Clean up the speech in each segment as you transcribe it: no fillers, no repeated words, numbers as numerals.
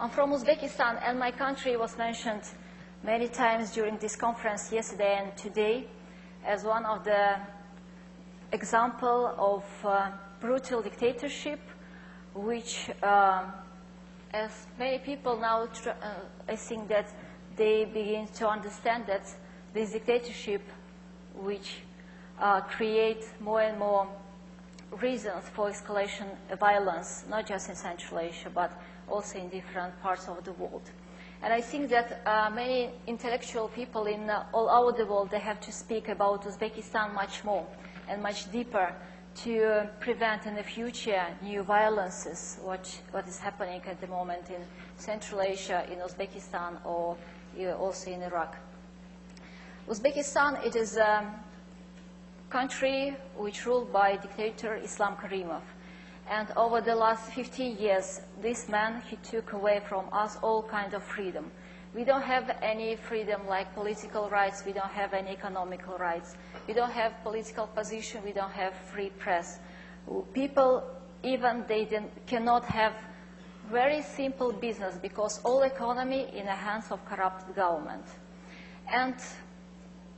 I'm from Uzbekistan, and my country was mentioned many times during this conference yesterday and today as one of the example of brutal dictatorship, which, as many people now, I think that they begin to understand that this dictatorship, which create more and more reasons for escalation of violence, not just in Central Asia, but also in different parts of the world. And I think that many intellectual people in all over the world, they have to speak about Uzbekistan much more and much deeper to prevent in the future new violences, what is happening at the moment in Central Asia, in Uzbekistan, or also in Iraq. Uzbekistan, it is a country which ruled by dictator Islam Karimov. And over the last 15 years, this man, he took away from us all kinds of freedom. We don't have any freedom like political rights. We don't have any economical rights. We don't have political position. We don't have free press. People, even they cannot have very simple business because all economy in the hands of corrupt government. And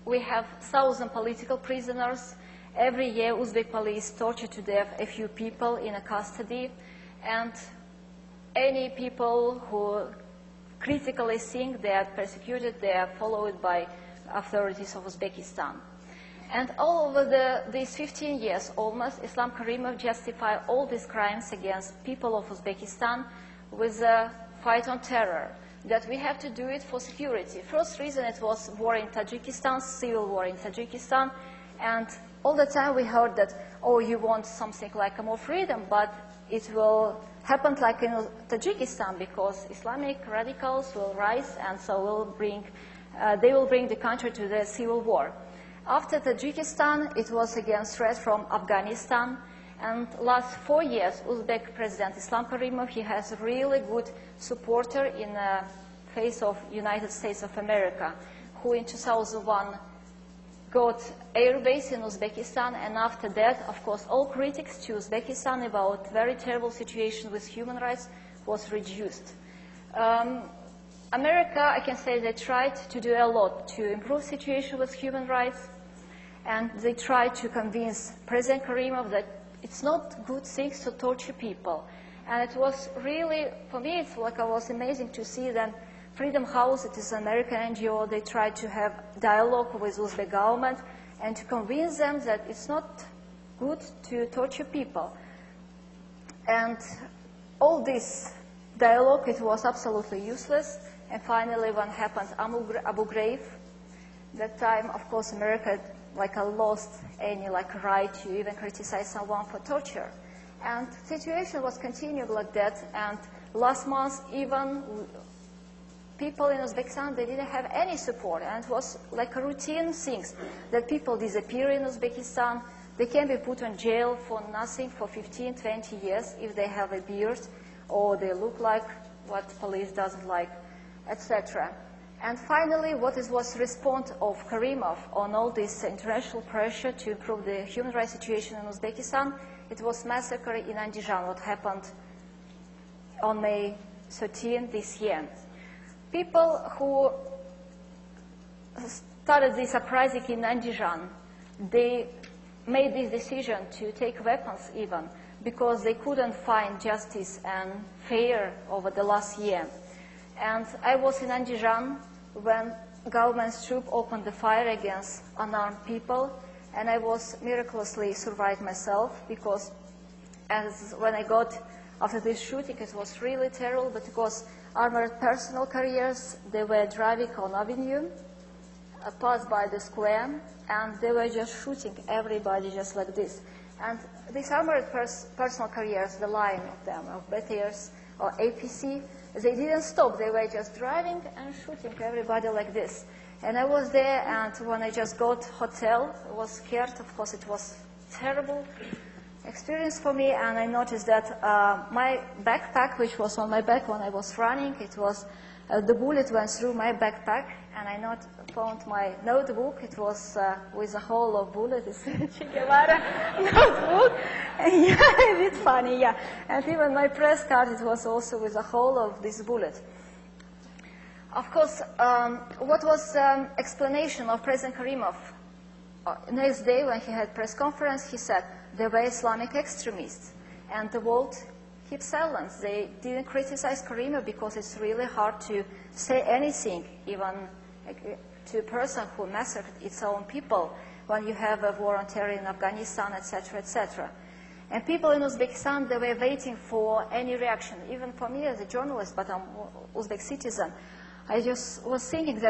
we have 1,000 political prisoners. Every year, Uzbek police torture to death a few people in a custody, and any people who critically think they are persecuted, they are followed by authorities of Uzbekistan. And all over these 15 years, almost, Islam Karimov justified all these crimes against people of Uzbekistan with a fight on terror, that we have to do it for security. First reason, it was war in Tajikistan, civil war in Tajikistan, and all the time we heard that, oh, you want something like more freedom, but it will happen like in Tajikistan because Islamic radicals will rise and so they will bring the country to the civil war. After Tajikistan, it was against threat from Afghanistan, and last 4 years, Uzbek President Islam Karimov, he has a really good supporter in the face of United States of America, who in 2001 got air base in Uzbekistan, and after that, of course, all critics to Uzbekistan about very terrible situation with human rights was reduced. America, I can say they tried to do a lot to improve situation with human rights, and they tried to convince President Karimov that it's not good things to torture people. And it was really, for me, it's like it was amazing to see that Freedom House, it is an American NGO, they tried to have dialogue with Uzbek government and to convince them that it's not good to torture people. And all this dialogue, it was absolutely useless. And finally, when happened Abu Ghraib, that time, of course, America lost any right to even criticize someone for torture. And the situation was continuing like that. And last month, even people in Uzbekistan, they didn't have any support, and it was like a routine things that people disappear in Uzbekistan. They can be put in jail for nothing for 15, 20 years if they have a beard or they look like what police doesn't like, etc. And finally, what was response of Karimov on all this international pressure to improve the human rights situation in Uzbekistan? It was massacre in Andijhan, what happened on May 13 this year. People who started this uprising in Andijhan, they made this decision to take weapons even because they couldn't find justice and fair over the last year. And I was in Andijhan when government's troop opened the fire against unarmed people, and I was miraculously survived myself because when I got after this shooting, it was really terrible because armored personnel carriers, they were driving on avenue, passed by the square, and they were just shooting everybody just like this. And these armored personnel carriers, the line of them, of BTRs or APC, they didn't stop. They were just driving and shooting everybody like this. And I was there, and when I just got hotel, I was scared. Of course, it was terrible experience for me, and I noticed that my backpack, which was on my back when I was running, it was the bullet went through my backpack, and I found my notebook. It was with a hole of bullet. It's Che Guevara notebook. And yeah, a bit funny, yeah. And even my press card, it was also with a hole of this bullet. Of course, what was explanation of President Karimov? Next day, when he had press conference, he said they were Islamic extremists, and the world kept silent. They didn't criticize Karimov because it's really hard to say anything, even to a person who massacred its own people, when you have a war on terror in Afghanistan, etc., etc. And people in Uzbekistan, they were waiting for any reaction, even for me as a journalist, but I'm an Uzbek citizen. I just was thinking that